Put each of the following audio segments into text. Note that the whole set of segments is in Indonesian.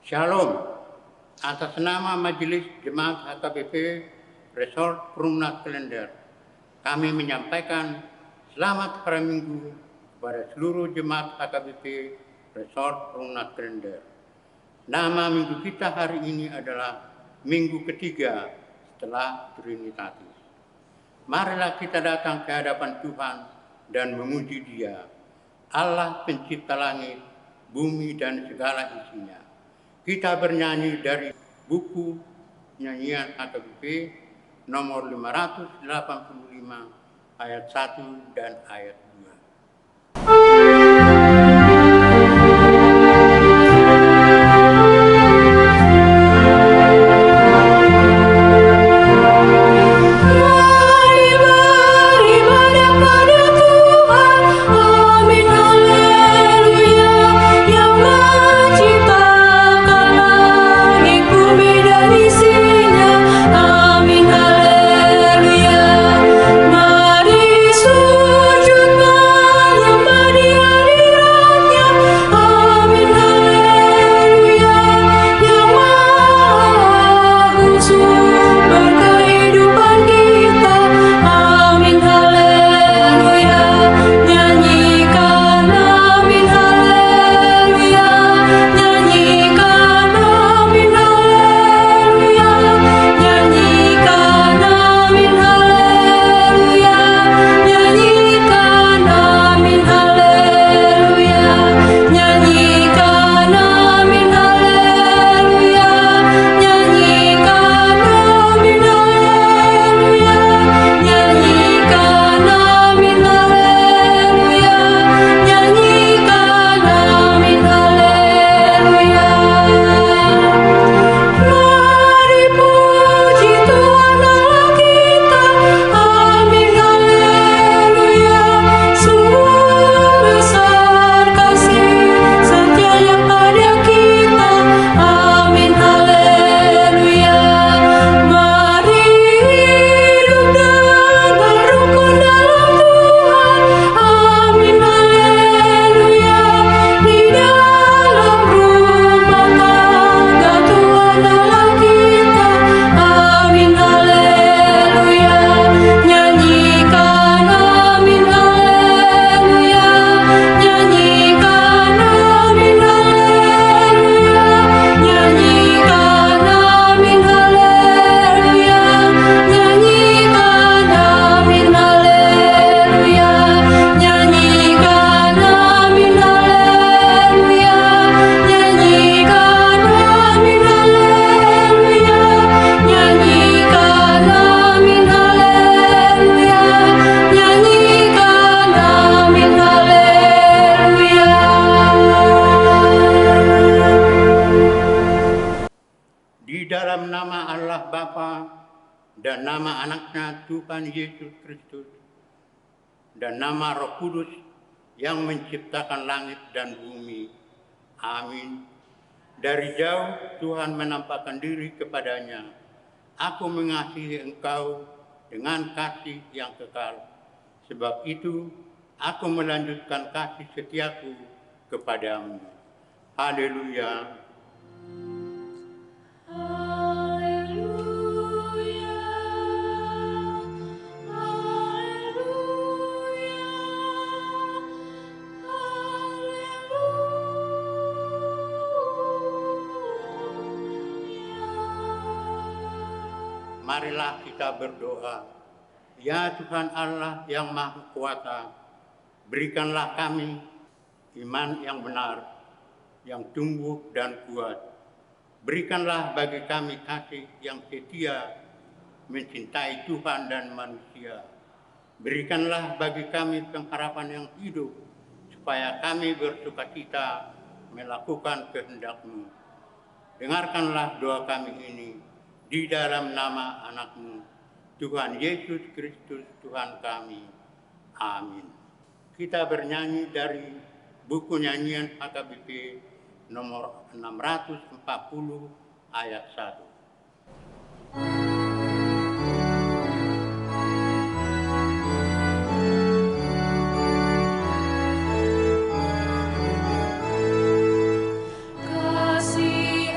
Shalom, atas nama Majelis Jemaat HKBP Resort Perumnas Klender, kami menyampaikan selamat hari Minggu kepada seluruh jemaat HKBP Resort Perumnas Klender. Nama minggu kita hari ini adalah minggu ketiga setelah Trinitatis. Marilah kita datang ke hadapan Tuhan dan memuji Dia, Allah pencipta langit, bumi dan segala isinya. Kita bernyanyi dari buku nyanyian HKBP nomor 585 ayat 1 dan ayat 2. Dalam nama Allah Bapa dan nama anaknya Tuhan Yesus Kristus dan nama Roh Kudus yang menciptakan langit dan bumi. Amin. Dari jauh Tuhan menampakkan diri kepadanya. Aku mengasihi engkau dengan kasih yang kekal. Sebab itu aku melanjutkan kasih setiaku kepadamu. Haleluya. Marilah kita berdoa. Ya Tuhan Allah yang Maha Kuasa, berikanlah kami iman yang benar, yang tumbuh dan kuat. Berikanlah bagi kami kasih yang setia, mencintai Tuhan dan manusia. Berikanlah bagi kami pengharapan yang hidup, supaya kami bersukacita melakukan kehendak-Mu. Dengarkanlah doa kami ini, di dalam nama anak-Mu, Tuhan Yesus Kristus Tuhan kami. Amin. Kita bernyanyi dari buku nyanyian HKBP nomor 640 ayat 1. Kasih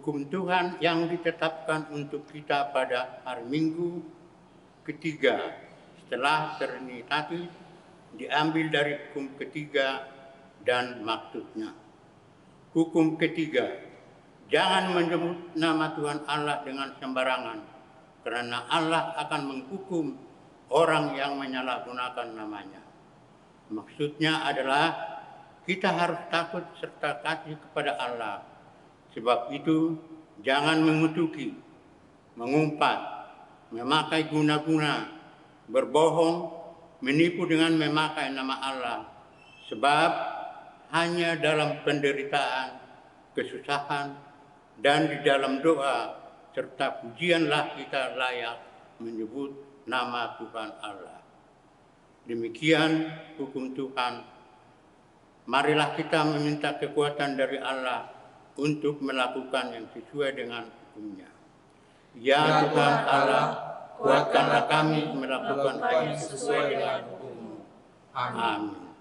Hukum Tuhan yang ditetapkan untuk kita pada hari Minggu ketiga setelah Trinitatis diambil dari hukum ketiga dan maksudnya. Hukum ketiga, jangan menyebut nama Tuhan Allah dengan sembarangan, karena Allah akan menghukum orang yang menyalahgunakan namanya. Maksudnya adalah kita harus takut serta kasih kepada Allah. Sebab itu, jangan mengutuki, mengumpat, memakai guna-guna, berbohong, menipu dengan memakai nama Allah. Sebab hanya dalam penderitaan, kesusahan, dan di dalam doa serta pujianlah kita layak menyebut nama Tuhan Allah. Demikian hukum Tuhan. Marilah kita meminta kekuatan dari Allah untuk melakukan yang sesuai dengan hukumnya. Ya Tuhan Allah, kuatkanlah kami melakukan yang sesuai dengan hukum-Mu. Amin.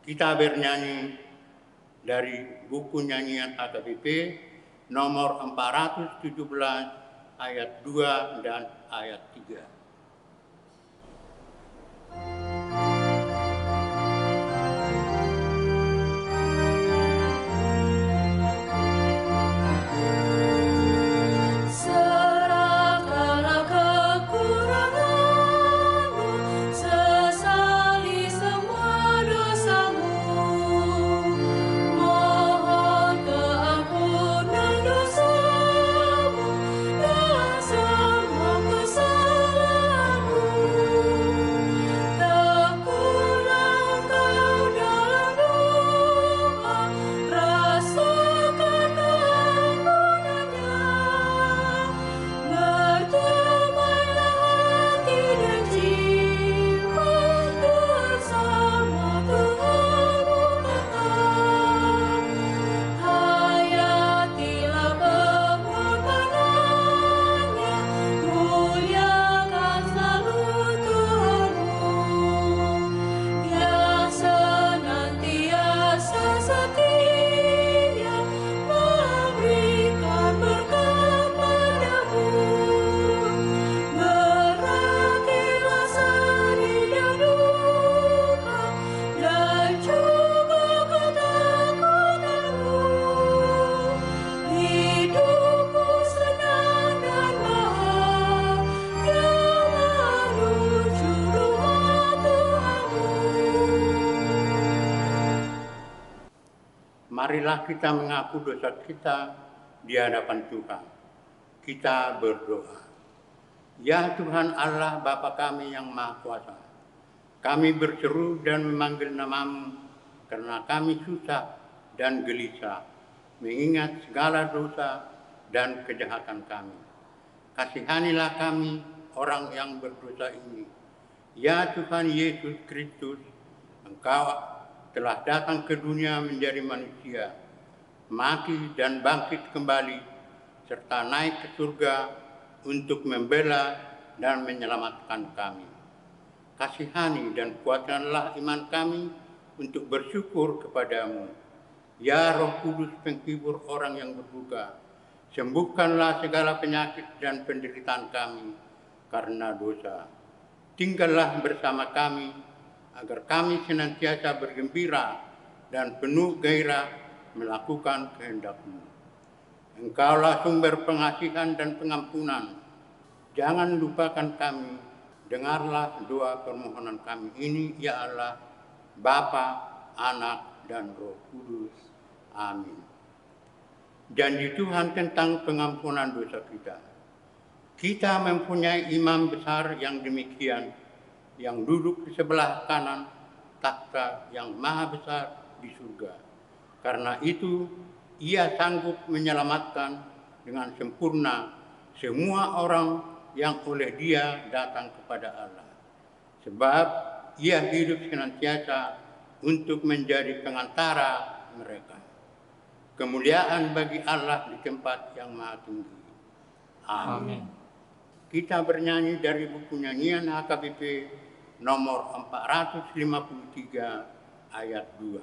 Kita bernyanyi dari buku nyanyian HKBP nomor 417 ayat 2 dan ayat 3. Marilah kita mengaku dosa kita di hadapan Tuhan. Kita berdoa. Ya Tuhan Allah Bapa kami yang Maha Kuasa, kami berseru dan memanggil nama-Mu karena kami susah dan gelisah mengingat segala dosa dan kejahatan kami. Kasihanilah kami orang yang berdosa ini. Ya Tuhan Yesus Kristus, Engkau telah datang ke dunia menjadi manusia, mati dan bangkit kembali, serta naik ke surga untuk membela dan menyelamatkan kami. Kasihani dan kuatkanlah iman kami untuk bersyukur kepadamu. Ya Roh Kudus penghibur orang yang berduka, sembuhkanlah segala penyakit dan penderitaan kami karena dosa. Tinggallah bersama kami, agar kami senantiasa bergembira dan penuh gairah melakukan kehendak-Mu. Engkaulah sumber pengasihan dan pengampunan. Jangan lupakan kami. Dengarlah doa permohonan kami ini, ya Allah, Bapa, Anak, dan Roh Kudus. Amin. Janji Tuhan tentang pengampunan dosa kita. Kita mempunyai imam besar yang demikian, yang duduk di sebelah kanan takhta yang maha besar di surga. Karena itu, Ia sanggup menyelamatkan dengan sempurna semua orang yang oleh Dia datang kepada Allah. Sebab Ia hidup senantiasa untuk menjadi pengantara mereka. Kemuliaan bagi Allah di tempat yang maha tinggi. Amin. Kita bernyanyi dari buku nyanyian HKBP nomor 453 ayat 2.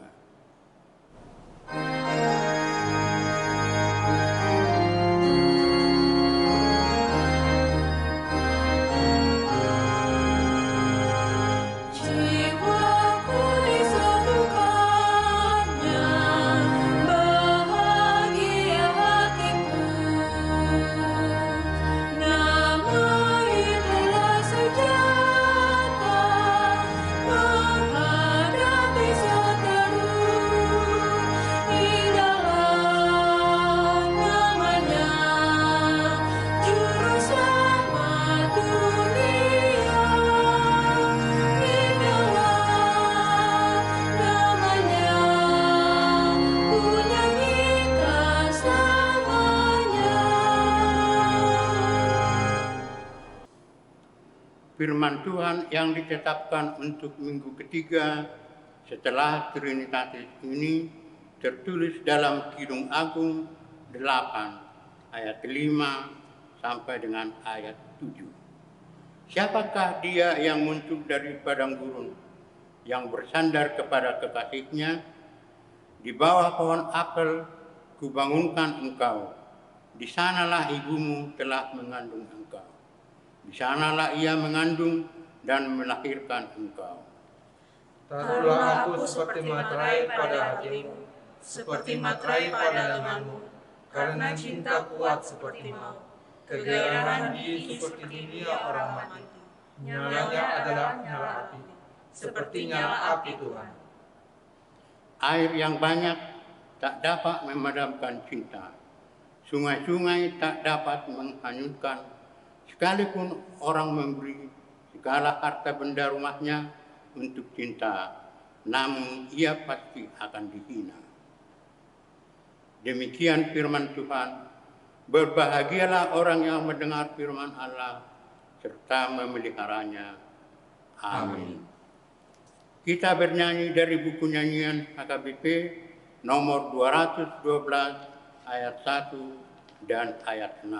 firman Tuhan yang ditetapkan untuk minggu ketiga setelah Trinitatis ini tertulis dalam Kidung Agung 8 ayat 5 sampai dengan ayat 7. Siapakah dia yang muncul dari padang gurun, yang bersandar kepada kekasihnya? Di bawah pohon apel kubangunkan engkau, di sanalah ibumu telah mengandung engkau. Di sanalah ia mengandung dan melahirkan engkau. Taruhlah aku seperti materai pada hatimu, seperti materai pada lenganmu, karena cinta kuat seperti maut, kegairahan diri seperti dunia orang mati. Nyalanya adalah nyala api, seperti nyala api Tuhan. Air yang banyak tak dapat memadamkan cinta. Sungai-sungai tak dapat menghanyutkan, sekalipun orang memberi segala harta benda rumahnya untuk cinta, namun ia pasti akan dihina. Demikian firman Tuhan. Berbahagialah orang yang mendengar firman Allah serta memeliharanya. Amin. Kita bernyanyi dari buku nyanyian HKBP nomor 212 ayat 1 dan ayat 6.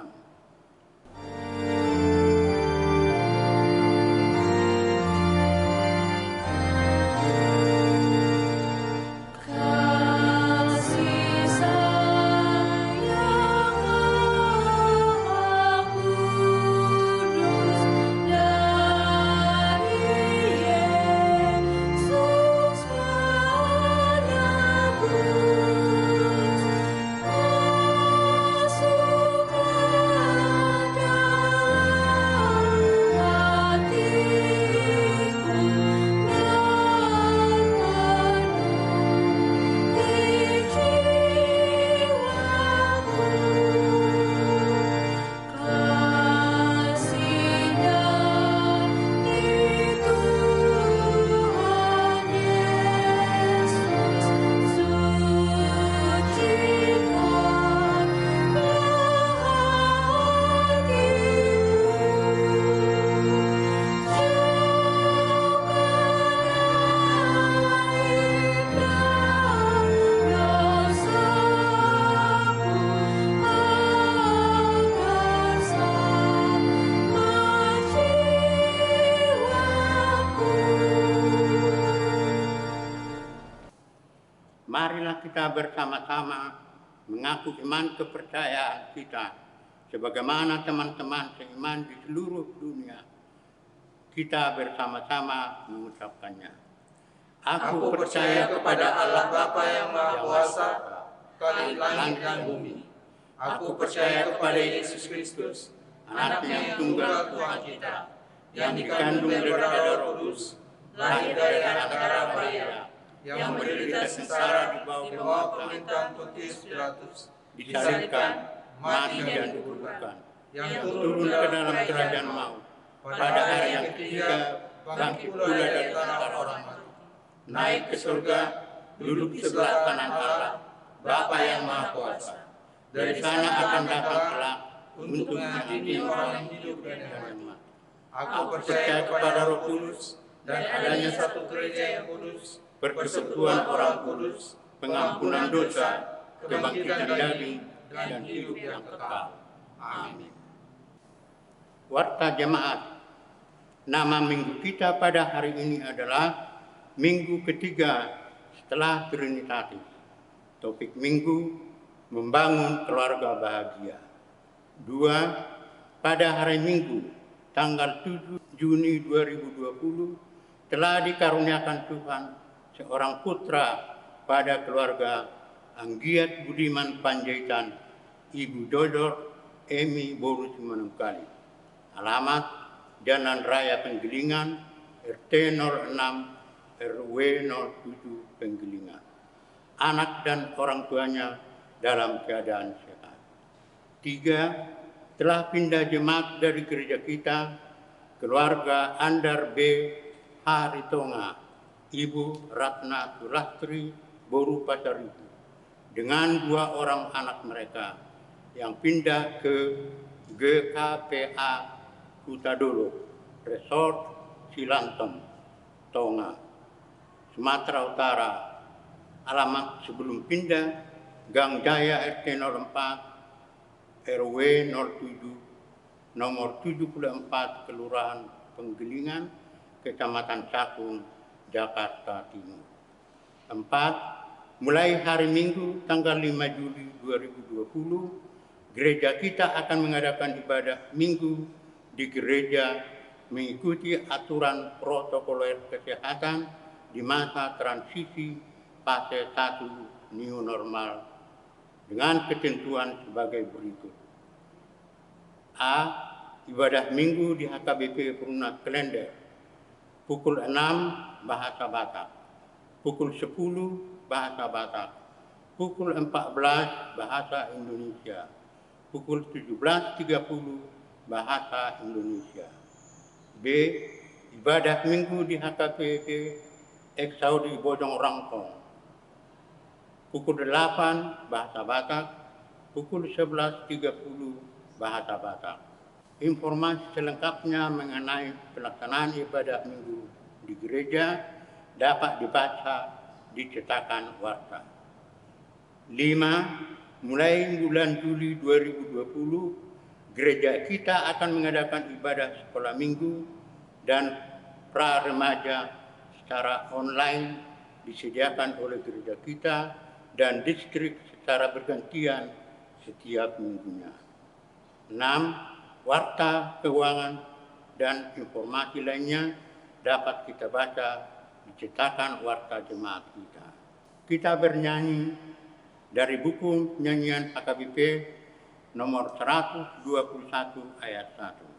Marilah kita bersama-sama mengaku iman kepercayaan kita sebagaimana teman-teman seiman di seluruh dunia. Kita bersama-sama mengucapkannya. Aku percaya kepada Allah Bapa yang Maha Kuasa, Khalik langit dan bumi. Aku percaya kepada Yesus Kristus, Anaknya yang tunggal Tuhan kita, yang dikandung dari Roh Kudus, lahir dari anak darah Maria, yang menderita sengsara di bawah pemerintahan Pontius Pilatus, disalibkan, mati dan dikuburkan, yang turun ke dalam kerajaan maut, pada hari yang ketiga bangkit pula dari antara orang mati, naik ke surga, duduk di sebelah kanan Allah, Bapa yang Maha Kuasa. Dari sana akan datang kelak untuk mengadili orang yang hidup dan yang mati. Aku percaya kepada Roh Kudus dan adanya satu gereja yang kudus, persekutuan orang kudus, pengampunan dosa, kebangkitan daging, dan hidup yang kekal. Amin. Warta jemaat, nama minggu kita pada hari ini adalah minggu ketiga setelah Trinitatis. Topik minggu, membangun keluarga bahagia. 2. Pada hari Minggu, tanggal 7 Juni 2020, telah dikaruniakan Tuhan seorang putra pada keluarga Anggiat Budiman Panjaitan, Ibu Dodor Emi Boru Simanungkali. Alamat Jalan Raya Penggilingan, RT 06, RW 07 Penggilingan. Anak dan orang tuanya dalam keadaan sehat. 3. Telah pindah jemaat dari gereja kita, keluarga Andar B. Haritonga, Ibu Ratna Sulastri Boru Pasaribu, dengan 2 orang anak mereka yang pindah ke GKPA Kutadolo Resort Silantong, Tonga, Sumatera Utara. Alamat sebelum pindah, Gang Jaya RT 04, RW 07, nomor 74, Kelurahan Penggilingan, Kecamatan Cakung, Jakarta Timur. 4. Mulai hari Minggu tanggal 5 Juli 2020, gereja kita akan mengadakan ibadah Minggu di gereja mengikuti aturan protokoler kesehatan di masa transisi fase 1 new normal dengan ketentuan sebagai berikut. A. Ibadah Minggu di HKBP Perumnas Klender, pukul 6 bahasa Batak, pukul 10 bahasa Batak, pukul 14 bahasa Indonesia, pukul 17.30 bahasa Indonesia. B. Ibadah Minggu di HKBP Eksaudi Bojong Rangkong, pukul 8 bahasa Batak, pukul 11.30 bahasa Batak. Informasi selengkapnya mengenai pelaksanaan ibadah Minggu di gereja dapat dibaca di cetakan Warta. 5. Mulai bulan Juli 2020, gereja kita akan mengadakan ibadah sekolah minggu dan pra-remaja secara online disediakan oleh gereja kita dan distrik secara bergantian setiap minggunya. 6. Warta keuangan dan informasi lainnya dapat kita baca di cetakan Warta Jemaat kita. Kita bernyanyi dari buku nyanyian HKBP nomor 121 ayat 1.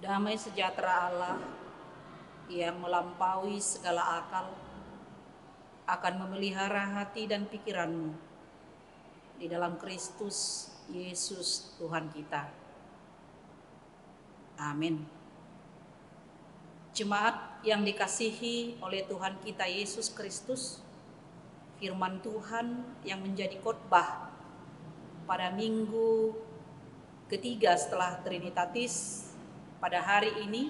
Damai sejahtera Allah yang melampaui segala akal akan memelihara hati dan pikiranmu di dalam Kristus Yesus Tuhan kita. Amin. Jemaat yang dikasihi oleh Tuhan kita Yesus Kristus, firman Tuhan yang menjadi khotbah pada minggu ketiga setelah Trinitatis pada hari ini,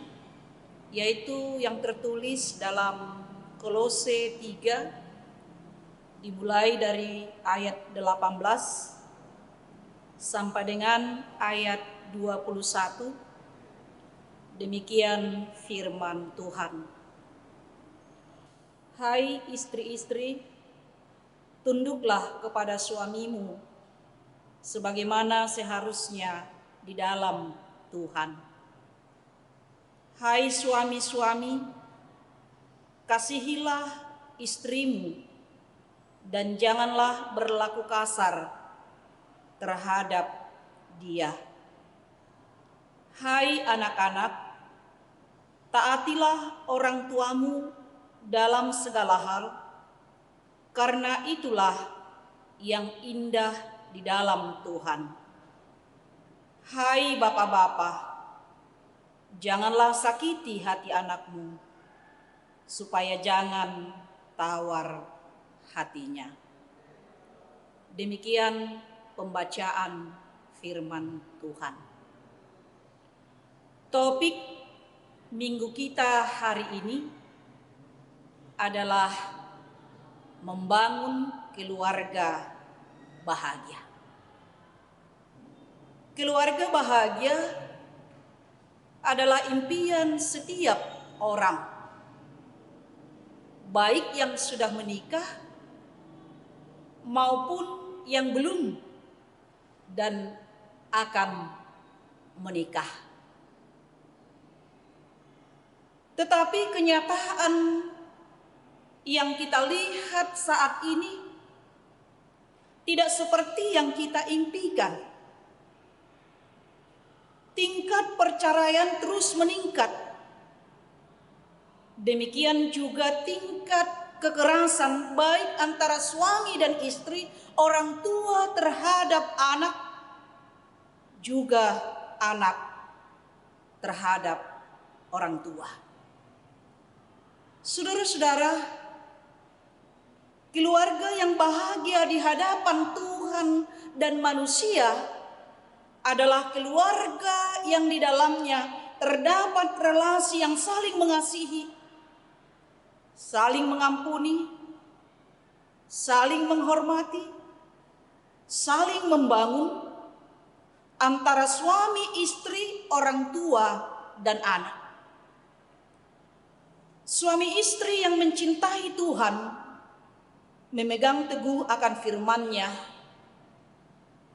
yaitu yang tertulis dalam Kolose 3, dimulai dari ayat 18 sampai dengan ayat 21. Demikian firman Tuhan. Hai istri-istri, tunduklah kepada suamimu sebagaimana seharusnya di dalam Tuhan. Hai suami-suami, kasihilah istrimu dan janganlah berlaku kasar terhadap dia. Hai anak-anak, taatilah orang tuamu dalam segala hal, karena itulah yang indah di dalam Tuhan. Hai bapak-bapak, janganlah sakiti hati anakmu, supaya jangan tawar hatinya. Demikian pembacaan firman Tuhan. Topik Minggu kita hari ini adalah membangun keluarga bahagia. Keluarga bahagia adalah impian setiap orang, baik yang sudah menikah maupun yang belum dan akan menikah. Tetapi kenyataan yang kita lihat saat ini tidak seperti yang kita impikan. Tingkat perceraian terus meningkat. Demikian juga tingkat kekerasan baik antara suami dan istri, orang tua terhadap anak, juga anak terhadap orang tua. Saudara-saudara, keluarga yang bahagia di hadapan Tuhan dan manusia adalah keluarga yang di dalamnya terdapat relasi yang saling mengasihi, saling mengampuni, saling menghormati, saling membangun antara suami, istri, orang tua, dan anak. Suami istri yang mencintai Tuhan memegang teguh akan firman-Nya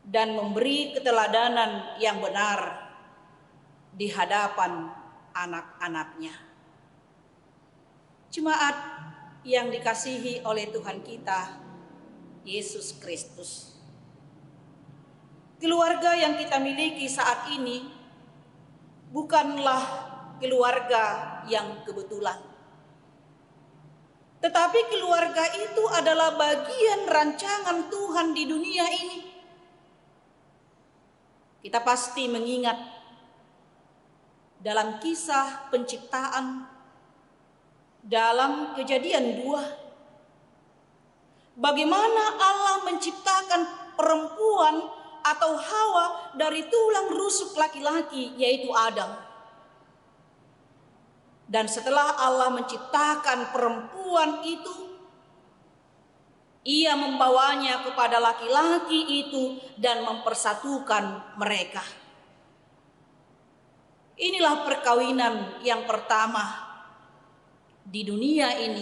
dan memberi keteladanan yang benar di hadapan anak-anaknya. Jemaat yang dikasihi oleh Tuhan kita, Yesus Kristus. Keluarga yang kita miliki saat ini bukanlah keluarga yang kebetulan. Tetapi keluarga itu adalah bagian rancangan Tuhan di dunia ini. Kita pasti mengingat dalam kisah penciptaan, dalam Kejadian 2, bagaimana Allah menciptakan perempuan atau Hawa dari tulang rusuk laki-laki, yaitu Adam. Dan setelah Allah menciptakan perempuan itu, Ia membawanya kepada laki-laki itu dan mempersatukan mereka. Inilah perkawinan yang pertama di dunia ini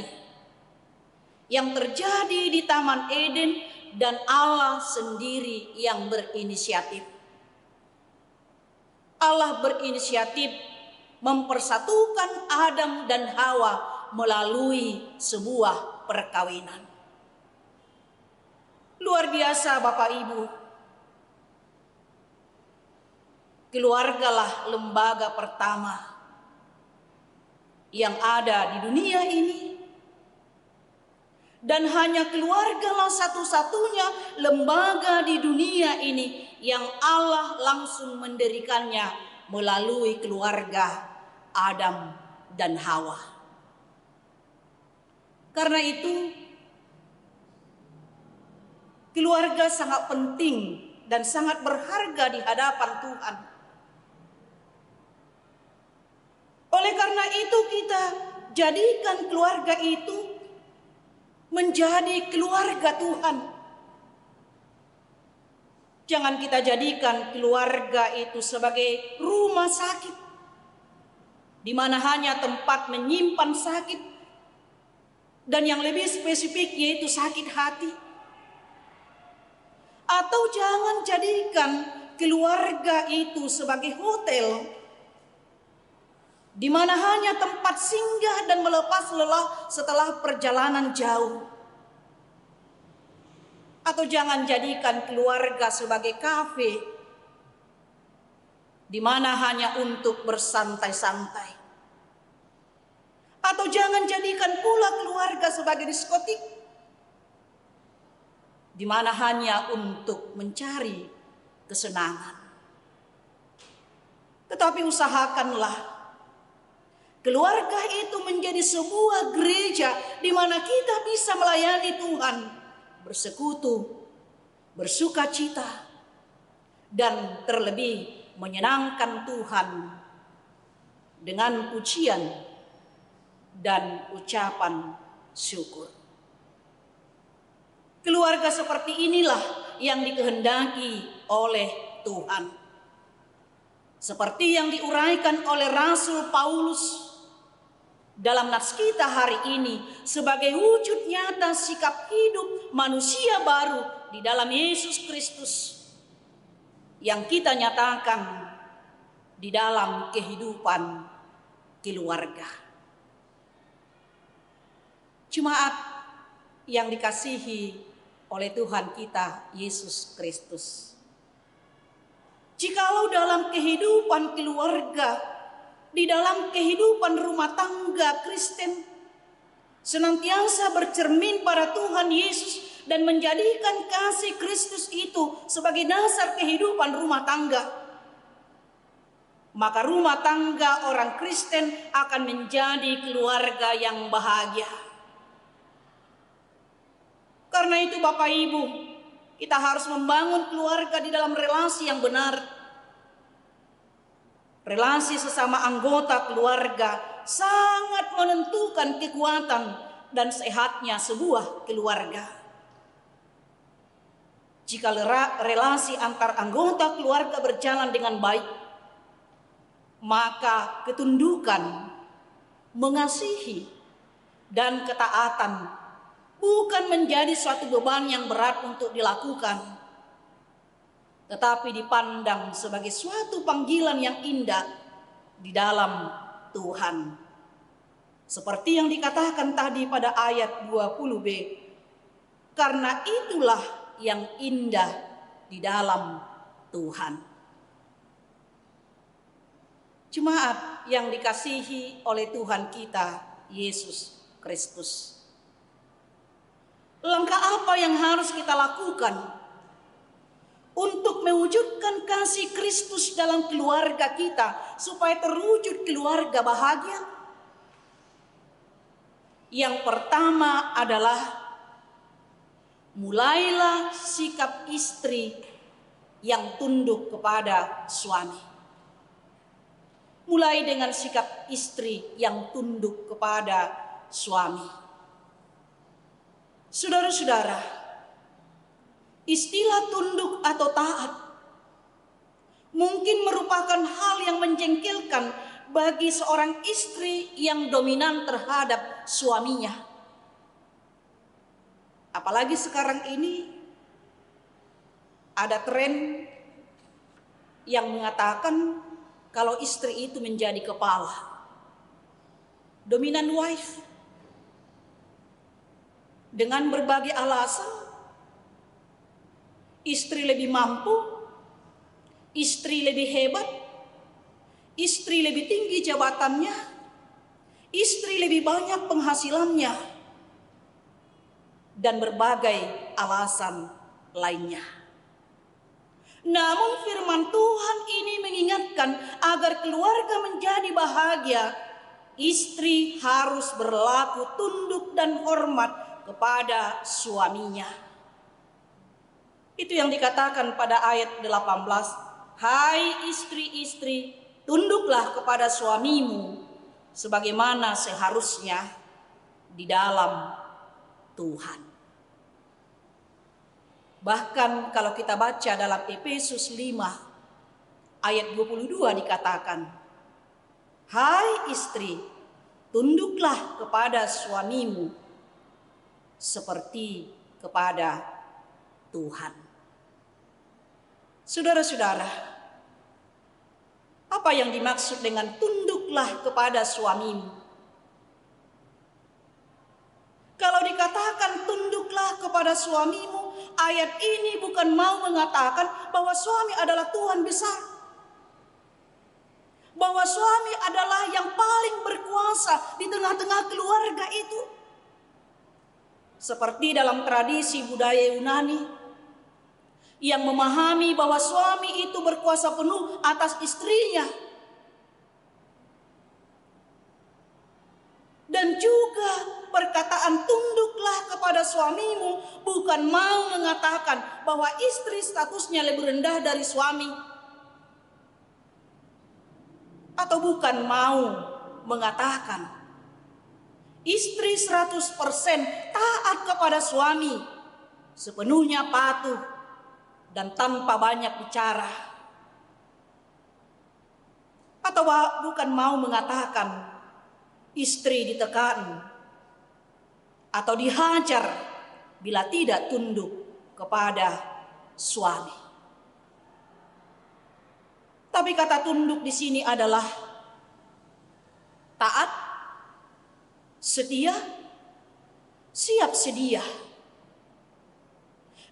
yang terjadi di Taman Eden, dan Allah sendiri yang berinisiatif. Allah berinisiatif mempersatukan Adam dan Hawa melalui sebuah perkawinan. Luar biasa Bapak Ibu. Keluargalah lembaga pertama yang ada di dunia ini. Dan hanya keluargalah satu-satunya lembaga di dunia ini yang Allah langsung mendirikannya melalui keluarga Adam dan Hawa. Karena itu, keluarga sangat penting dan sangat berharga di hadapan Tuhan. Oleh karena itu kita jadikan keluarga itu menjadi keluarga Tuhan. Jangan kita jadikan keluarga itu sebagai rumah sakit, di mana hanya tempat menyimpan sakit, dan yang lebih spesifik yaitu sakit hati. Atau jangan jadikan keluarga itu sebagai hotel, di mana hanya tempat singgah dan melepas lelah setelah perjalanan jauh. Atau jangan jadikan keluarga sebagai kafe, di mana hanya untuk bersantai-santai. Atau jangan jadikan pula keluarga sebagai diskotik, di mana hanya untuk mencari kesenangan. Tetapi usahakanlah keluarga itu menjadi sebuah gereja di mana kita bisa melayani Tuhan, bersekutu, bersuka cita, dan terlebih menyenangkan Tuhan dengan pujian dan ucapan syukur. Keluarga seperti inilah yang dikehendaki oleh Tuhan. Seperti yang diuraikan oleh Rasul Paulus dalam nats kita hari ini sebagai wujud nyata sikap hidup manusia baru di dalam Yesus Kristus yang kita nyatakan di dalam kehidupan keluarga. Jemaat yang dikasihi oleh Tuhan kita Yesus Kristus. Jikalau dalam kehidupan keluarga, di dalam kehidupan rumah tangga Kristen, senantiasa bercermin pada Tuhan Yesus dan menjadikan kasih Kristus itu sebagai dasar kehidupan rumah tangga, maka rumah tangga orang Kristen akan menjadi keluarga yang bahagia. Karena itu Bapak Ibu, kita harus membangun keluarga di dalam relasi yang benar. Relasi sesama anggota keluarga sangat menentukan kekuatan dan sehatnya sebuah keluarga. Jika relasi antar anggota keluarga berjalan dengan baik, maka ketundukan, mengasihi, dan ketaatan bukan menjadi suatu beban yang berat untuk dilakukan, tetapi dipandang sebagai suatu panggilan yang indah di dalam Tuhan. Seperti yang dikatakan tadi pada ayat 20b, karena itulah yang indah di dalam Tuhan. Jemaat yang dikasihi oleh Tuhan kita Yesus Kristus, langkah apa yang harus kita lakukan untuk mewujudkan kasih Kristus dalam keluarga kita supaya terwujud keluarga bahagia? Yang pertama adalah mulailah sikap istri yang tunduk kepada suami. Mulai dengan sikap istri yang tunduk kepada suami. Saudara-saudara, istilah tunduk atau taat mungkin merupakan hal yang menjengkelkan bagi seorang istri yang dominan terhadap suaminya. Apalagi sekarang ini ada tren yang mengatakan kalau istri itu menjadi kepala, dominant wife. Dengan berbagai alasan, istri lebih mampu, istri lebih hebat, istri lebih tinggi jabatannya, istri lebih banyak penghasilannya, dan berbagai alasan lainnya. Namun firman Tuhan ini mengingatkan agar keluarga menjadi bahagia, istri harus berlaku tunduk dan hormat kepada suaminya. Itu yang dikatakan pada ayat 18. Hai istri-istri, tunduklah kepada suamimu sebagaimana seharusnya di dalam Tuhan. Bahkan kalau kita baca dalam Efesus 5 ayat 22 dikatakan, hai istri, tunduklah kepada suamimu seperti kepada Tuhan. Saudara-saudara, apa yang dimaksud dengan tunduklah kepada suamimu? Kalau dikatakan tunduklah kepada suamimu, ayat ini bukan mau mengatakan bahwa suami adalah Tuhan besar, bahwa suami adalah yang paling berkuasa di tengah-tengah keluarga itu. Seperti dalam tradisi budaya Yunani yang memahami bahwa suami itu berkuasa penuh atas istrinya. Dan juga perkataan tunduklah kepada suamimu bukan mau mengatakan bahwa istri statusnya lebih rendah dari suami. Atau bukan mau mengatakan istri 100% taat kepada suami, sepenuhnya patuh dan tanpa banyak bicara? Atau bukan mau mengatakan istri ditekan atau dihajar bila tidak tunduk kepada suami? Tapi kata tunduk di sini adalah taat, setia, siap sedia.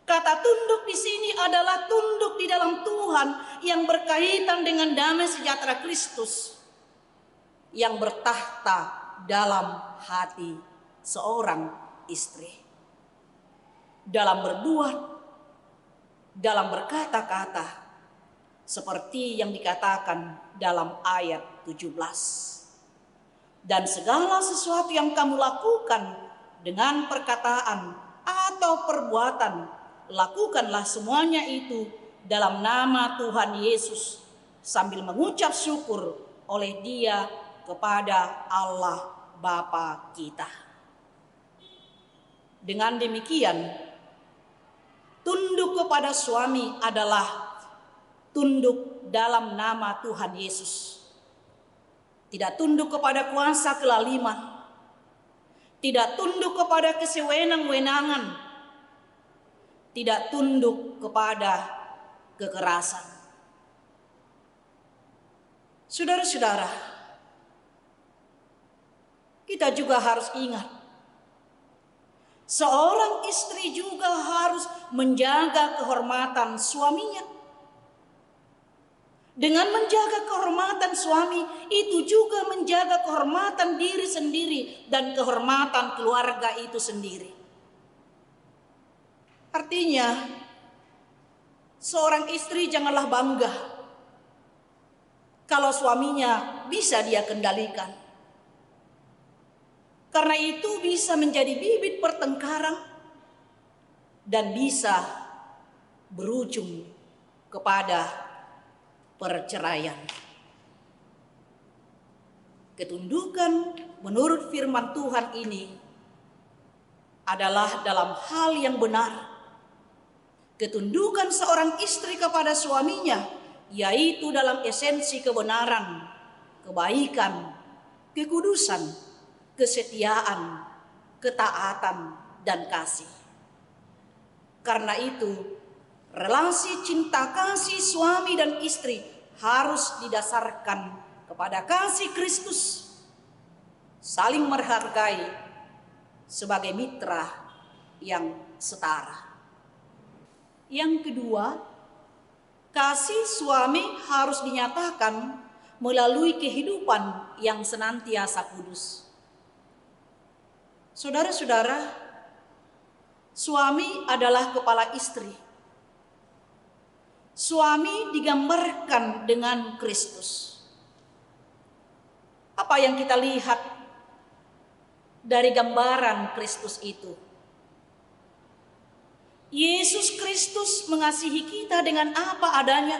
Kata tunduk di sini adalah tunduk di dalam Tuhan yang berkaitan dengan damai sejahtera Kristus yang bertahta dalam hati seorang istri. Dalam berbuat, dalam berkata-kata, seperti yang dikatakan dalam ayat 17. Dan segala sesuatu yang kamu lakukan dengan perkataan atau perbuatan, lakukanlah semuanya itu dalam nama Tuhan Yesus, sambil mengucap syukur oleh Dia kepada Allah Bapa kita. Dengan demikian, tunduk kepada suami adalah tunduk dalam nama Tuhan Yesus. Tidak tunduk kepada kuasa kelaliman, tidak tunduk kepada kesewenang-wenangan, tidak tunduk kepada kekerasan. Saudara-saudara, kita juga harus ingat, seorang istri juga harus menjaga kehormatan suaminya. Dengan menjaga kehormatan suami, itu juga menjaga kehormatan diri sendiri dan kehormatan keluarga itu sendiri. Artinya, seorang istri janganlah bangga kalau suaminya bisa dia kendalikan. Karena itu bisa menjadi bibit pertengkaran dan bisa berujung kepada perceraian. Ketundukan menurut firman Tuhan ini adalah dalam hal yang benar. Ketundukan seorang istri kepada suaminya, yaitu dalam esensi kebenaran, kebaikan, kekudusan, kesetiaan, ketaatan, dan kasih. Karena itu, relasi cinta kasih suami dan istri harus didasarkan kepada kasih Kristus, saling menghargai sebagai mitra yang setara. Yang kedua, kasih suami harus dinyatakan melalui kehidupan yang senantiasa kudus. Saudara-saudara, suami adalah kepala istri. Suami digambarkan dengan Kristus. Apa yang kita lihat dari gambaran Kristus itu? Yesus Kristus mengasihi kita dengan apa adanya,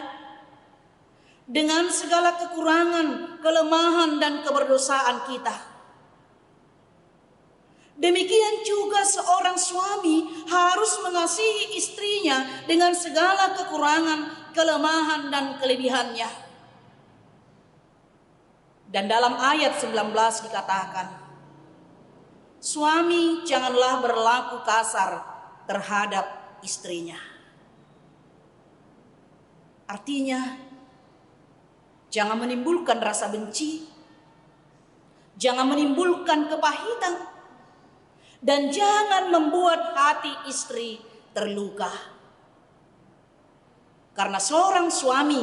dengan segala kekurangan, kelemahan, dan keberdosaan kita. Demikian juga seorang suami harus mengasihi istrinya dengan segala kekurangan, kelemahan, dan kelebihannya. Dan dalam ayat 19 dikatakan, suami janganlah berlaku kasar terhadap istrinya. Artinya, jangan menimbulkan rasa benci, jangan menimbulkan kepahitan, dan jangan membuat hati istri terluka. Karena seorang suami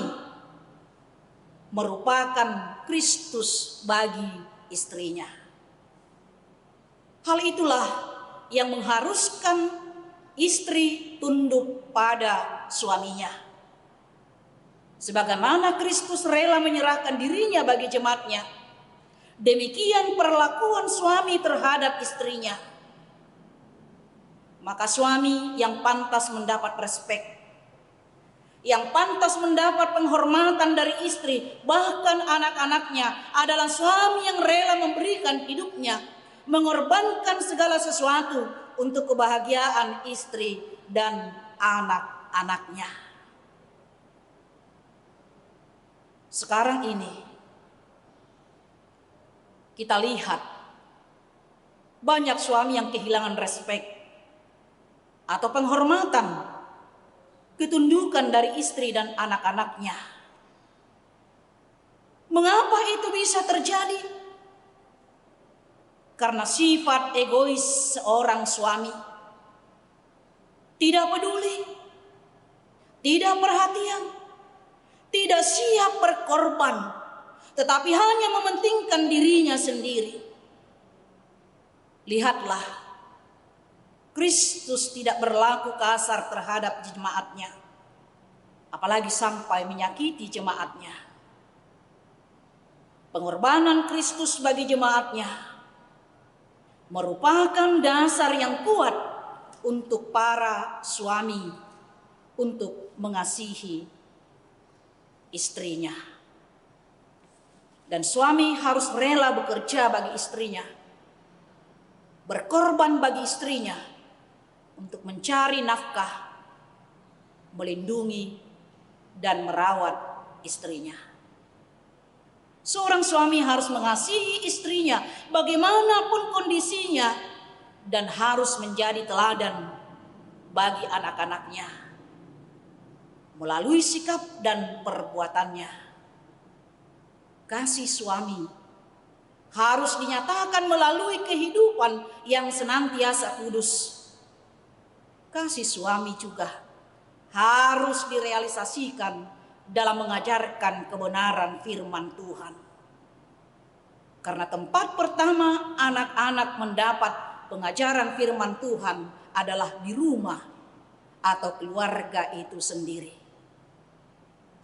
merupakan Kristus bagi istrinya. Hal itulah yang mengharuskan istri tunduk pada suaminya. Sebagaimana Kristus rela menyerahkan dirinya bagi jemaatnya, demikian perlakuan suami terhadap istrinya. Maka suami yang pantas mendapat respek, Yang pantas mendapat penghormatan dari istri, bahkan anak-anaknya, adalah suami yang rela memberikan hidupnya, mengorbankan segala sesuatu untuk kebahagiaan istri dan anak-anaknya. Sekarang ini kita lihat banyak suami yang kehilangan respek atau penghormatan, ketundukan dari istri dan anak-anaknya. Mengapa itu bisa terjadi? Karena sifat egois seorang suami. Tidak peduli, tidak perhatian, tidak siap berkorban, tetapi hanya mementingkan dirinya sendiri. Lihatlah, Kristus tidak berlaku kasar terhadap jemaatnya, apalagi sampai menyakiti jemaatnya. Pengorbanan Kristus bagi jemaatnya merupakan dasar yang kuat untuk para suami untuk mengasihi istrinya. Dan suami harus rela bekerja bagi istrinya, berkorban bagi istrinya, untuk mencari nafkah, melindungi, dan merawat istrinya. Seorang suami harus mengasihi istrinya bagaimanapun kondisinya dan harus menjadi teladan bagi anak-anaknya melalui sikap dan perbuatannya. Kasih suami harus dinyatakan melalui kehidupan yang senantiasa kudus. Kasih suami juga harus direalisasikan dalam mengajarkan kebenaran firman Tuhan. Karena tempat pertama anak-anak mendapat pengajaran firman Tuhan adalah di rumah atau keluarga itu sendiri.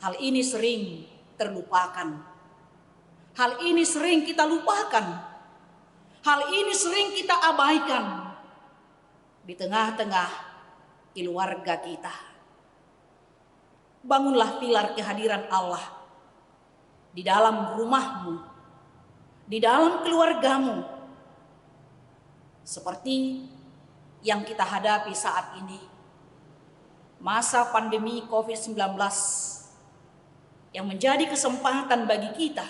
Hal ini sering terlupakan. Hal ini sering kita lupakan. Hal ini sering kita abaikan di tengah-tengah keluarga kita. Bangunlah pilar kehadiran Allah di dalam rumahmu, di dalam keluargamu, seperti yang kita hadapi saat ini, masa pandemi COVID-19 yang menjadi kesempatan bagi kita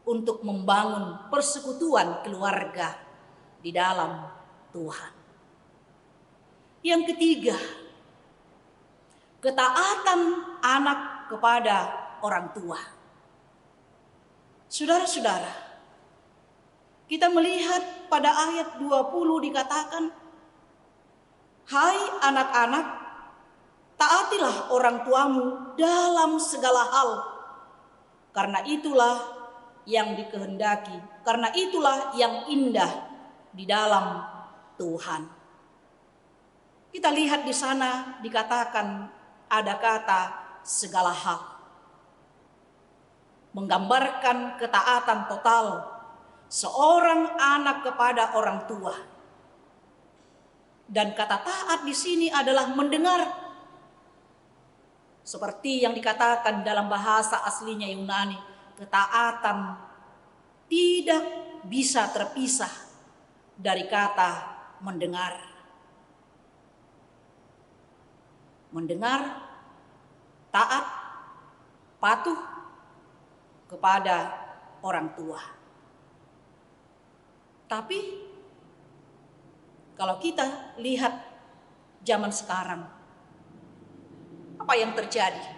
untuk membangun persekutuan keluarga di dalam Tuhan. Yang ketiga, ketaatan anak kepada orang tua. Saudara-saudara, kita melihat pada ayat 20 dikatakan, "Hai anak-anak, taatilah orang tuamu dalam segala hal, karena itulah yang dikehendaki, karena itulah yang indah di dalam Tuhan." Kita lihat di sana dikatakan ada kata segala hal, menggambarkan ketaatan total seorang anak kepada orang tua. Dan kata taat di sini adalah mendengar, seperti yang dikatakan dalam bahasa aslinya Yunani, ketaatan tidak bisa terpisah dari kata mendengar. Mendengar, taat, patuh kepada orang tua. Tapi kalau kita lihat zaman sekarang, apa yang terjadi?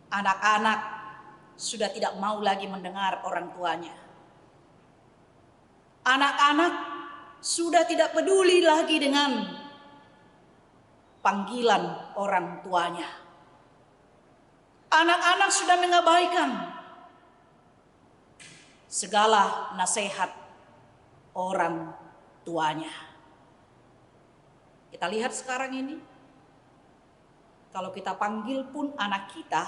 Anak-anak sudah tidak mau lagi mendengar orang tuanya. Anak-anak sudah tidak peduli lagi dengan panggilan orang tuanya. Anak-anak sudah mengabaikan segala nasihat orang tuanya. Kita lihat sekarang ini, kalau kita panggil pun anak kita,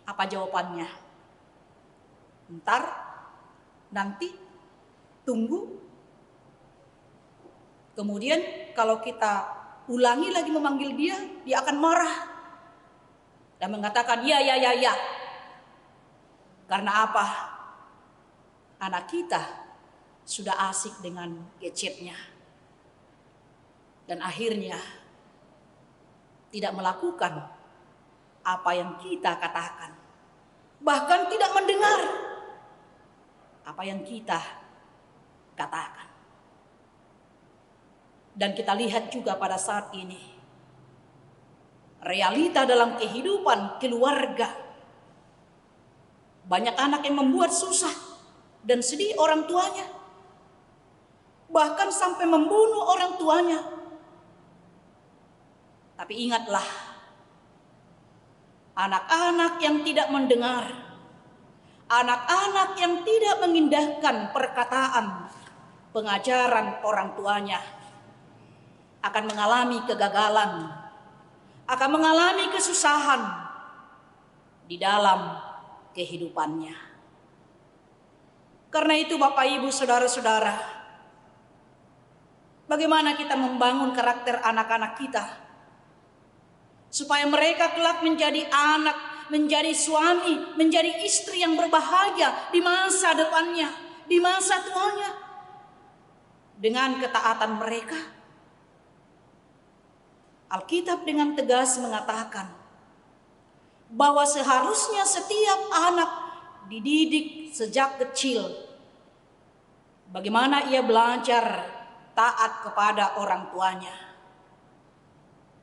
apa jawabannya? Ntar, nanti, tunggu. Kemudian kalau kita ulangi lagi memanggil dia, dia akan marah dan mengatakan ya. Karena apa? Anak kita sudah asik dengan gadgetnya dan akhirnya tidak melakukan apa yang kita katakan, bahkan tidak mendengar apa yang kita katakan. Dan kita lihat juga pada saat ini realita dalam kehidupan keluarga. Banyak anak yang membuat susah dan sedih orang tuanya, bahkan sampai membunuh orang tuanya. Tapi ingatlah, anak-anak yang tidak mendengar, anak-anak yang tidak mengindahkan perkataan pengajaran orang tuanya akan mengalami kegagalan, akan mengalami kesusahan di dalam kehidupannya. Karena itu Bapak Ibu Saudara-saudara, bagaimana kita membangun karakter anak-anak kita supaya mereka kelak menjadi anak, menjadi suami, menjadi istri yang berbahagia di masa depannya, di masa tuanya. Dengan ketaatan mereka, Alkitab dengan tegas mengatakan bahwa seharusnya setiap anak dididik sejak kecil bagaimana ia belajar taat kepada orang tuanya.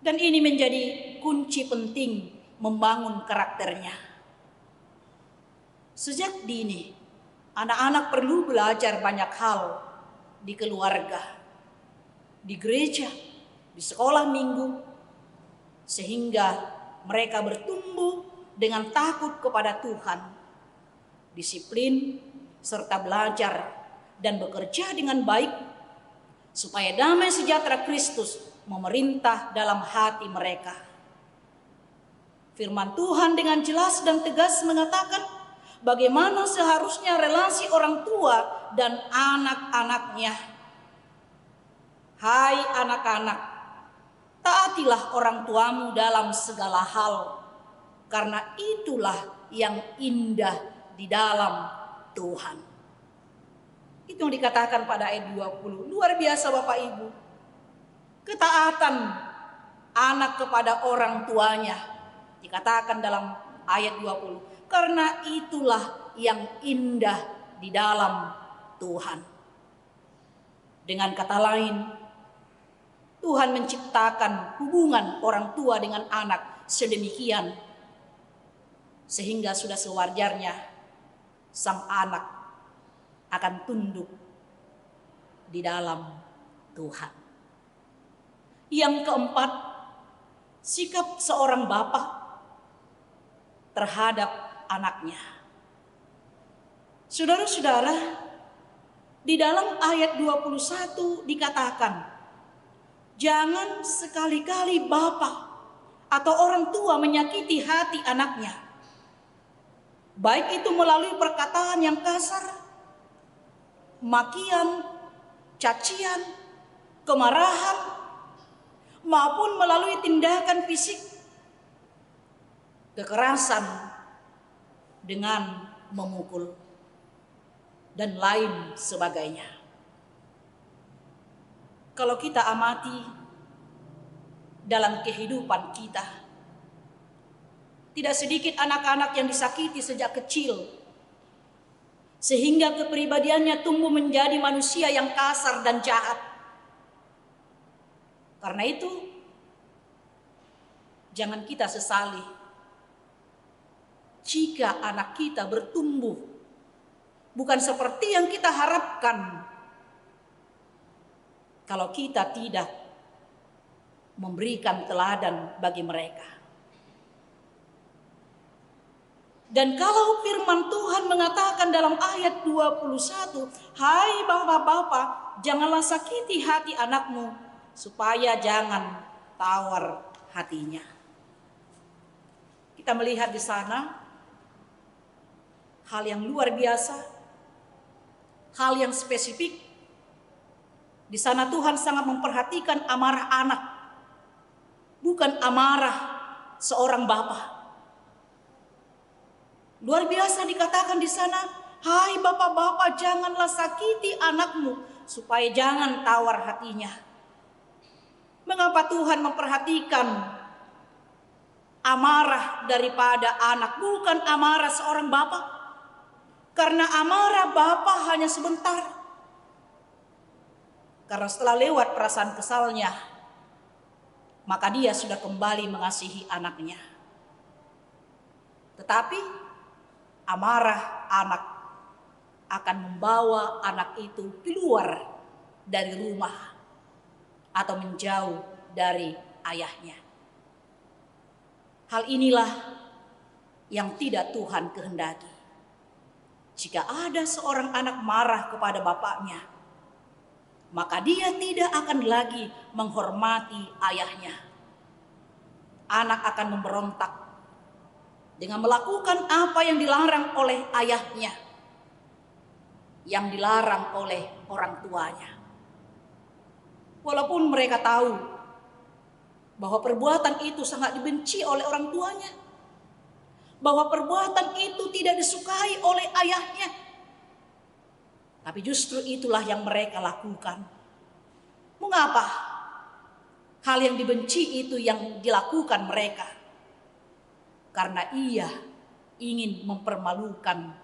Dan ini menjadi kunci penting membangun karakternya. Sejak dini, anak-anak perlu belajar banyak hal di keluarga, di gereja, di sekolah minggu, sehingga mereka bertumbuh dengan takut kepada Tuhan, disiplin, serta belajar dan bekerja dengan baik supaya damai sejahtera Kristus memerintah dalam hati mereka. Firman Tuhan dengan jelas dan tegas mengatakan bagaimana seharusnya relasi orang tua dan anak-anaknya. Hai anak-anak, taatilah orang tuamu dalam segala hal, karena itulah yang indah di dalam Tuhan. Itu yang dikatakan pada ayat 20. Luar biasa Bapak Ibu. Ketaatan anak kepada orang tuanya dikatakan dalam ayat 20. Karena itulah yang indah di dalam Tuhan. Dengan kata lain, Tuhan menciptakan hubungan orang tua dengan anak sedemikian sehingga sudah sewajarnya sang anak akan tunduk di dalam Tuhan. Yang keempat, sikap seorang bapak terhadap anaknya. Saudara-saudara, di dalam ayat 21 dikatakan, jangan sekali-kali bapak atau orang tua menyakiti hati anaknya. Baik itu melalui perkataan yang kasar, makian, cacian, kemarahan, maupun melalui tindakan fisik, kekerasan dengan memukul, dan lain sebagainya. Kalau kita amati dalam kehidupan kita, tidak sedikit anak-anak yang disakiti sejak kecil, sehingga kepribadiannya tumbuh menjadi manusia yang kasar dan jahat. Karena itu, jangan kita sesali jika anak kita bertumbuh bukan seperti yang kita harapkan, kalau kita tidak memberikan teladan bagi mereka. Dan kalau firman Tuhan mengatakan dalam ayat 21, hai bapak-bapak, janganlah sakiti hati anakmu, supaya jangan tawar hatinya. Kita melihat di sana hal yang luar biasa, hal yang spesifik. Di sana Tuhan sangat memperhatikan amarah anak. bukan amarah seorang bapa. Luar biasa dikatakan di sana, hai bapak-bapak, janganlah sakiti anakmu supaya jangan tawar hatinya. Mengapa Tuhan memperhatikan amarah daripada anak, bukan amarah seorang bapak? Karena amarah bapak hanya sebentar. Karena setelah lewat perasaan kesalnya, maka dia sudah kembali mengasihi anaknya. Tetapi amarah anak akan membawa anak itu keluar dari rumah atau menjauh dari ayahnya. Hal inilah yang tidak Tuhan kehendaki. Jika ada seorang anak marah kepada bapaknya, maka dia tidak akan lagi menghormati ayahnya. Anak akan memberontak dengan melakukan apa yang dilarang oleh ayahnya, yang dilarang oleh orang tuanya. Walaupun mereka tahu bahwa perbuatan itu sangat dibenci oleh orang tuanya, bahwa perbuatan itu tidak disukai oleh ayahnya, tapi justru itulah yang mereka lakukan. Mengapa hal yang dibenci itu yang dilakukan mereka? Karena ia ingin mempermalukan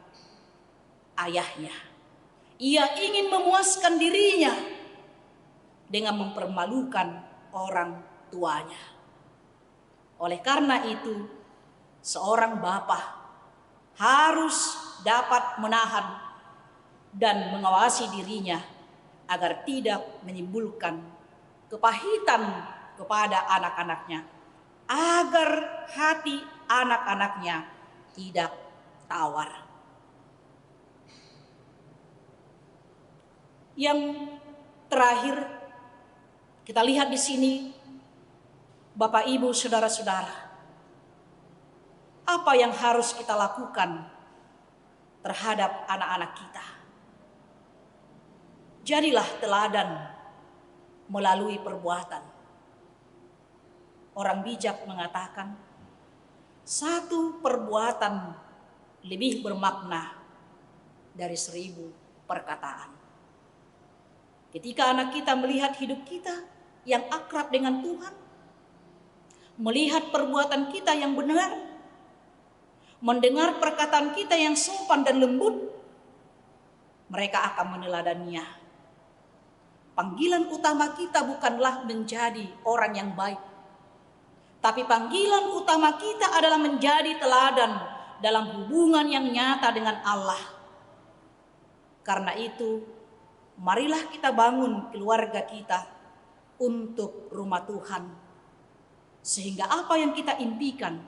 ayahnya. Ia ingin memuaskan dirinya dengan mempermalukan orang tuanya. Oleh karena itu, seorang bapa harus dapat menahan dan mengawasi dirinya agar tidak menimbulkan kepahitan kepada anak-anaknya, agar hati anak-anaknya tidak tawar. Yang terakhir, kita lihat di sini, Bapak Ibu, saudara-saudara, apa yang harus kita lakukan terhadap anak-anak kita? Jadilah teladan melalui perbuatan. Orang bijak mengatakan, satu perbuatan lebih bermakna dari 1000 perkataan. Ketika anak kita melihat hidup kita yang akrab dengan Tuhan, melihat perbuatan kita yang benar, mendengar perkataan kita yang sopan dan lembut, mereka akan meneladaninya. Panggilan utama kita bukanlah menjadi orang yang baik, tapi panggilan utama kita adalah menjadi teladan dalam hubungan yang nyata dengan Allah. Karena itu, marilah kita bangun keluarga kita untuk rumah Tuhan. Sehingga apa yang kita impikan,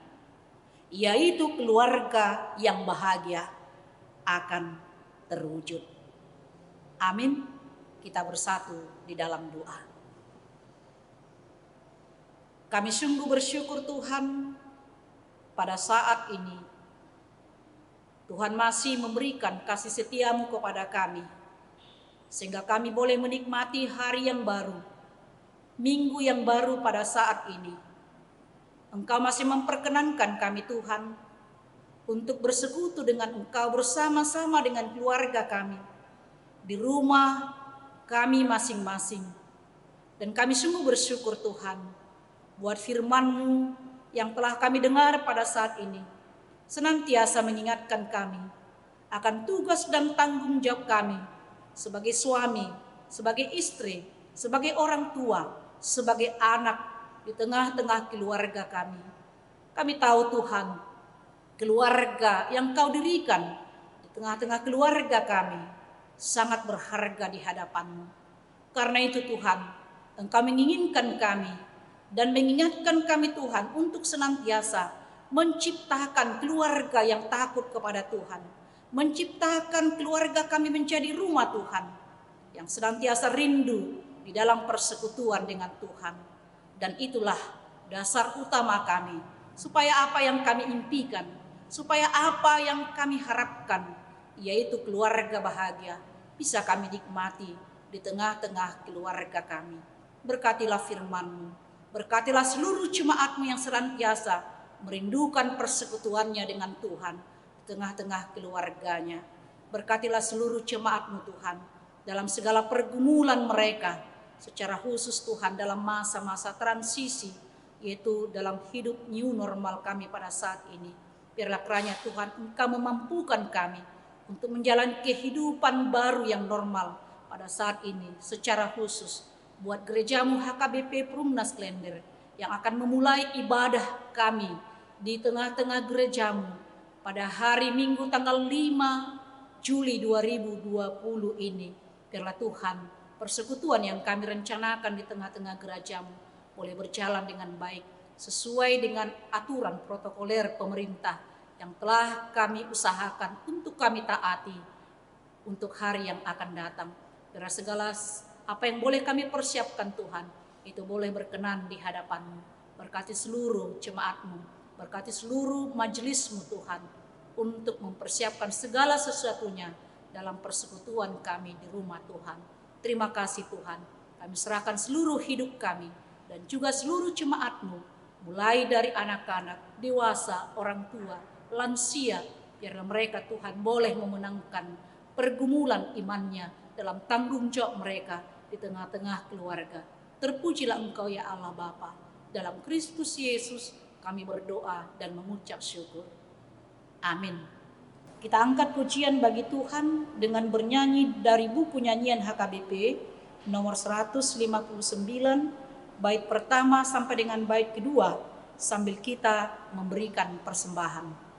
yaitu keluarga yang bahagia, akan terwujud. Amin. Kita bersatu di dalam doa. Kami sungguh bersyukur Tuhan, pada saat ini Tuhan masih memberikan kasih setia-Mu kepada kami, sehingga kami boleh menikmati hari yang baru, minggu yang baru pada saat ini. Engkau masih memperkenankan kami Tuhan untuk bersekutu dengan Engkau bersama-sama dengan keluarga kami di rumah kami masing-masing. Dan kami sungguh bersyukur Tuhan buat firman-Mu yang telah kami dengar pada saat ini, senantiasa mengingatkan kami akan tugas dan tanggung jawab kami sebagai suami, sebagai istri, sebagai orang tua, sebagai anak di tengah-tengah keluarga kami. Kami tahu Tuhan, keluarga yang Kau dirikan di tengah-tengah keluarga kami sangat berharga di hadapan-Mu. Karena itu Tuhan, Engkau menginginkan kami dan mengingatkan kami Tuhan untuk senantiasa menciptakan keluarga yang takut kepada Tuhan, menciptakan keluarga kami menjadi rumah Tuhan yang senantiasa rindu di dalam persekutuan dengan Tuhan. Dan itulah dasar utama kami, supaya apa yang kami impikan, supaya apa yang kami harapkan, yaitu keluarga bahagia, bisa kami nikmati di tengah-tengah keluarga kami. Berkatilah firman-Mu, Berkatilah seluruh jemaat-Mu yang senantiasa merindukan persekutuannya dengan Tuhan di tengah-tengah keluarganya. Berkatilah seluruh jemaat-Mu Tuhan dalam segala pergumulan mereka, secara khusus Tuhan dalam masa-masa transisi, yaitu dalam hidup new normal kami pada saat ini. Biarlah kiranya Tuhan Engkau memampukan kami untuk menjalani kehidupan baru yang normal pada saat ini, secara khusus buat gerejamu HKBP Perumnas Klender yang akan memulai ibadah kami di tengah-tengah gerejamu pada hari Minggu tanggal 5 Juli 2020 ini. Biarlah Tuhan, persekutuan yang kami rencanakan di tengah-tengah gerejamu boleh berjalan dengan baik sesuai dengan aturan protokoler pemerintah yang telah kami usahakan untuk kami taati untuk hari yang akan datang. Biarlah segala apa yang boleh kami persiapkan Tuhan, itu boleh berkenan di hadapan-Mu. Berkati seluruh jemaat-Mu, berkati seluruh majelis-Mu Tuhan, untuk mempersiapkan segala sesuatunya dalam persekutuan kami di rumah Tuhan. Terima kasih Tuhan, kami serahkan seluruh hidup kami dan juga seluruh jemaat-Mu, mulai dari anak-anak, dewasa, orang tua, lansia, biarlah mereka Tuhan boleh memenangkan pergumulan imannya dalam tanggung jawab mereka di tengah-tengah keluarga. Terpujilah Engkau ya Allah Bapa. Dalam Kristus Yesus kami berdoa dan mengucap syukur. Amin. Kita angkat pujian bagi Tuhan dengan bernyanyi dari buku nyanyian HKBP nomor 159, bait pertama sampai dengan bait kedua, sambil kita memberikan persembahan.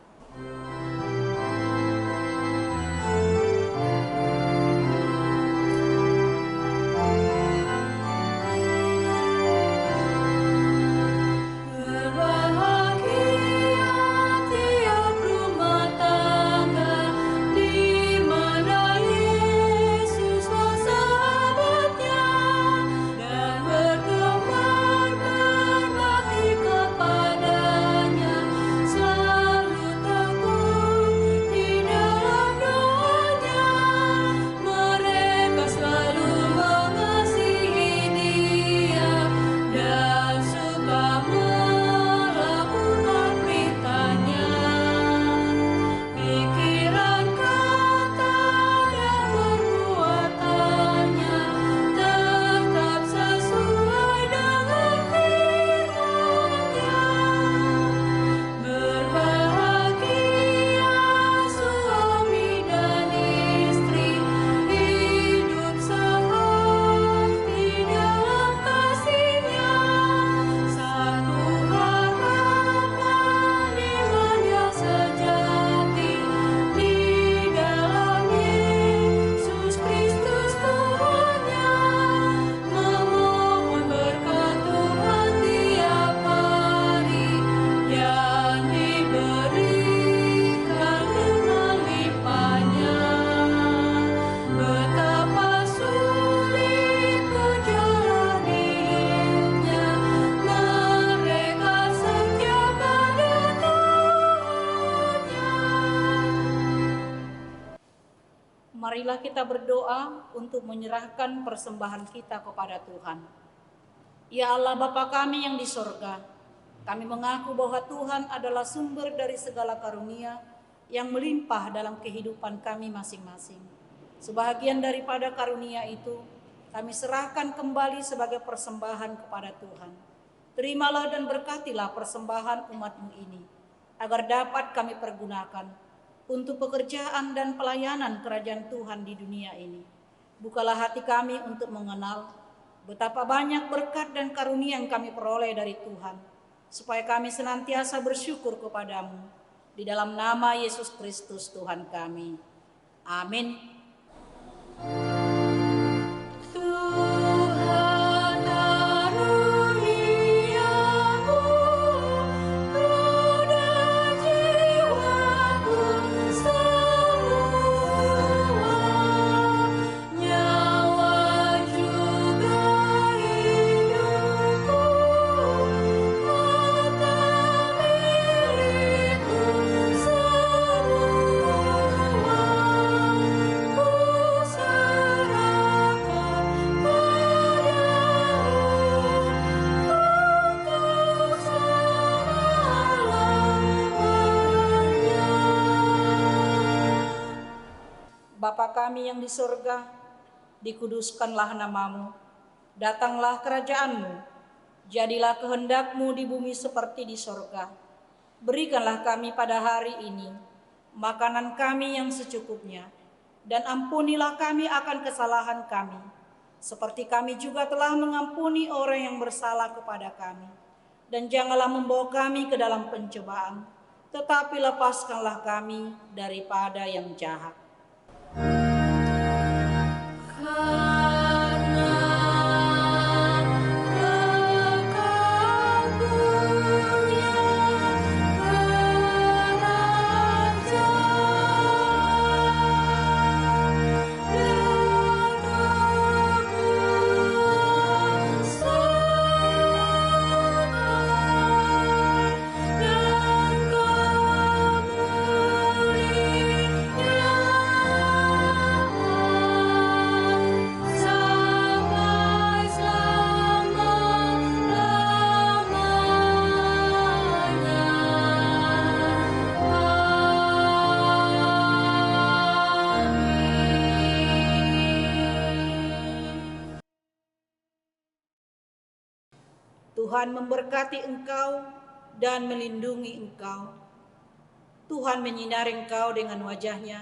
Marilah kita berdoa untuk menyerahkan persembahan kita kepada Tuhan. Ya Allah Bapa kami yang di sorga, kami mengaku bahwa Tuhan adalah sumber dari segala karunia yang melimpah dalam kehidupan kami masing-masing. Sebahagian daripada karunia itu kami serahkan kembali sebagai persembahan kepada Tuhan. Terimalah dan berkatilah persembahan umat-Mu ini, agar dapat kami pergunakan untuk pekerjaan dan pelayanan kerajaan Tuhan di dunia ini. Bukalah hati kami untuk mengenal betapa banyak berkat dan karunia yang kami peroleh dari Tuhan, supaya kami senantiasa bersyukur kepadamu. Di dalam nama Yesus Kristus Tuhan kami. Amin. Ku kami yang di sorga, dikuduskanlah namamu, datanglah kerajaanmu, jadilah kehendakmu di bumi seperti di sorga. Berikanlah kami pada hari ini makanan kami yang secukupnya, dan ampunilah kami akan kesalahan kami, seperti kami juga telah mengampuni orang yang bersalah kepada kami. Dan janganlah membawa kami ke dalam pencobaan, tetapi lepaskanlah kami daripada yang jahat. Tuhan memberkati engkau dan melindungi engkau. Tuhan menyinari engkau dengan wajah-Nya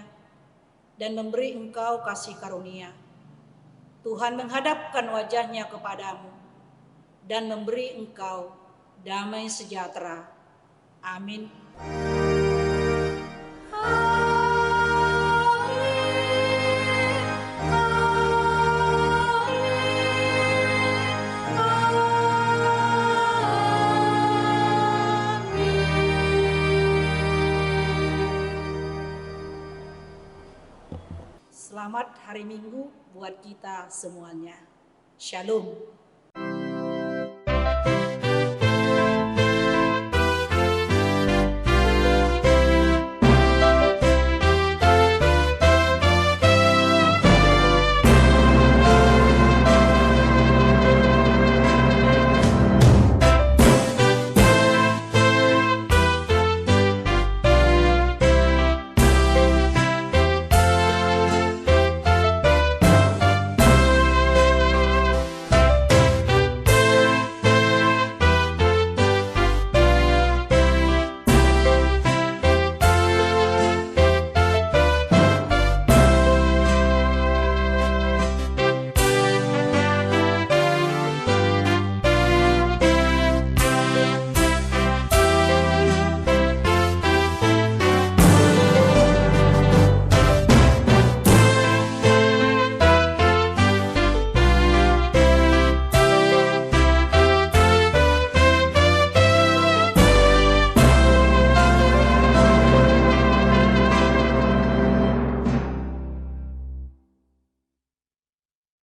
dan memberi engkau kasih karunia. Tuhan menghadapkan wajah-Nya kepadamu dan memberi engkau damai sejahtera. Amin. Selamat hari Minggu buat kita semuanya. Shalom.